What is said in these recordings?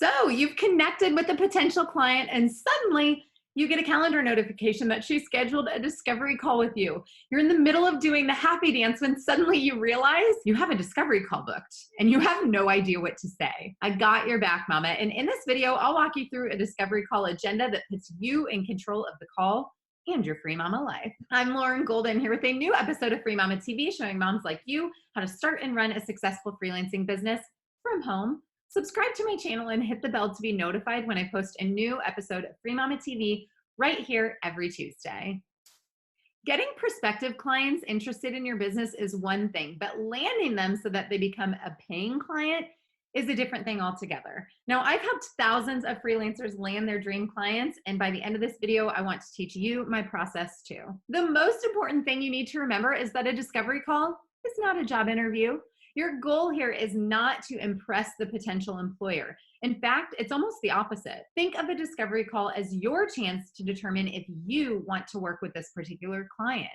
So you've connected with a potential client and suddenly you get a calendar notification that she scheduled a discovery call with you. You're in the middle of doing the happy dance when suddenly you realize you have a discovery call booked and you have no idea what to say. I got your back, mama. And in this video, I'll walk you through a discovery call agenda that puts you in control of the call and your free mama life. I'm Lauren Golden here with a new episode of Free Mama TV showing moms like you how to start and run a successful freelancing business from home. Subscribe to my channel and hit the bell to be notified when I post a new episode of Free Mama TV right here every Tuesday. Getting prospective clients interested in your business is one thing, but landing them so that they become a paying client is a different thing altogether. Now, I've helped thousands of freelancers land their dream clients, and by the end of this video, I want to teach you my process too. The most important thing you need to remember is that a discovery call is not a job interview. Your goal here is not to impress the potential employer. In fact, it's almost the opposite. Think of a discovery call as your chance to determine if you want to work with this particular client.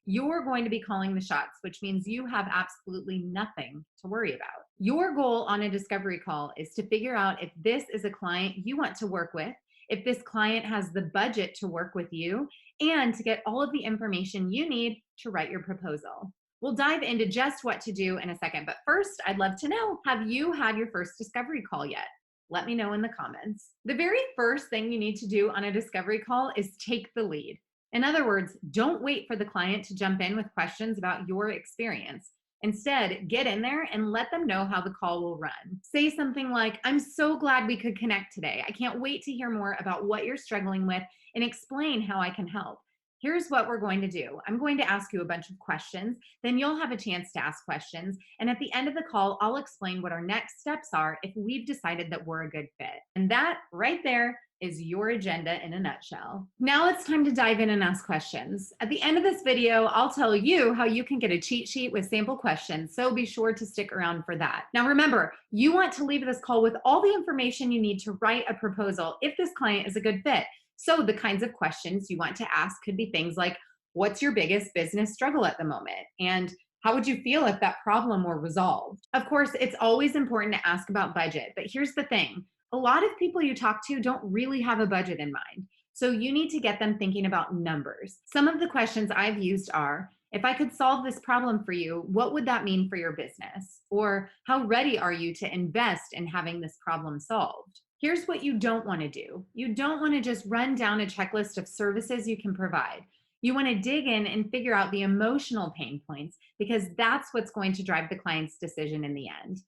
You're going to be calling the shots, which means you have absolutely nothing to worry about. Your goal on a discovery call is to figure out if this is a client you want to work with, if this client has the budget to work with you, and to get all of the information you need to write your proposal. We'll dive into just what to do in a second, but first, I'd love to know, have you had your first discovery call yet? Let me know in the comments. The very first thing you need to do on a discovery call is take the lead. In other words, don't wait for the client to jump in with questions about your experience. Instead, get in there and let them know how the call will run. Say something like, I'm so glad we could connect today. I can't wait to hear more about what you're struggling with and explain how I can help. Here's what we're going to do. I'm going to ask you a bunch of questions, then you'll have a chance to ask questions. And at the end of the call, I'll explain what our next steps are if we've decided that we're a good fit. And that right there is your agenda in a nutshell. Now it's time to dive in and ask questions. At the end of this video, I'll tell you how you can get a cheat sheet with sample questions, so be sure to stick around for that. Now remember, you want to leave this call with all the information you need to write a proposal if this client is a good fit. So the kinds of questions you want to ask could be things like, what's your biggest business struggle at the moment? And how would you feel if that problem were resolved? Of course, it's always important to ask about budget, but here's the thing. A lot of people you talk to don't really have a budget in mind. So you need to get them thinking about numbers. Some of the questions I've used are, if I could solve this problem for you, what would that mean for your business? Or how ready are you to invest in having this problem solved? Here's what you don't want to do. You don't want to just run down a checklist of services you can provide. You want to dig in and figure out the emotional pain points because that's what's going to drive the client's decision in the end.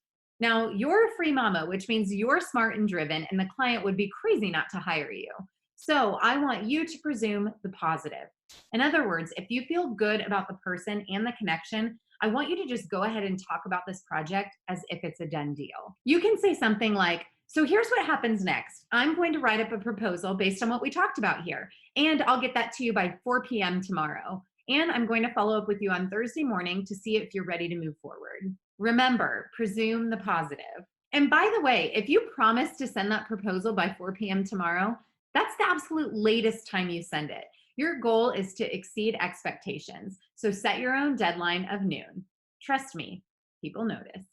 Now, you're a free mama, which means you're smart and driven, and the client would be crazy not to hire you. So I want you to presume the positive. In other words, if you feel good about the person and the connection, I want you to just go ahead and talk about this project as if it's a done deal. You can say something like, so here's what happens next. I'm going to write up a proposal based on what we talked about here, and I'll get that to you by 4 p.m. tomorrow. And I'm going to follow up with you on Thursday morning to see if you're ready to move forward. Remember, presume the positive. And by the way, if you promise to send that proposal by 4 p.m. tomorrow, that's the absolute latest time you send it. Your goal is to exceed expectations. So set your own deadline of noon. Trust me, people notice.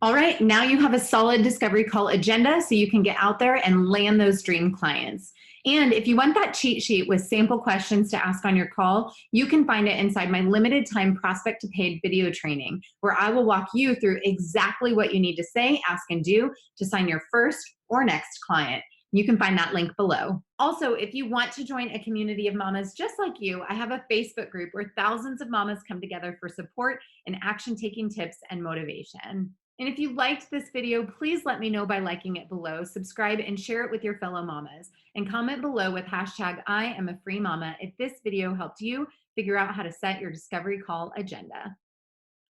All right, now you have a solid discovery call agenda so you can get out there and land those dream clients. And if you want that cheat sheet with sample questions to ask on your call, you can find it inside my limited time prospect to paid video training, where I will walk you through exactly what you need to say, ask, and do to sign your first or next client. You can find that link below. Also, if you want to join a community of mamas just like you, I have a Facebook group where thousands of mamas come together for support and action-taking tips and motivation. And if you liked this video, please let me know by liking it below, subscribe, and share it with your fellow mamas. And comment below with hashtag #IamAFreeMama if this video helped you figure out how to set your discovery call agenda.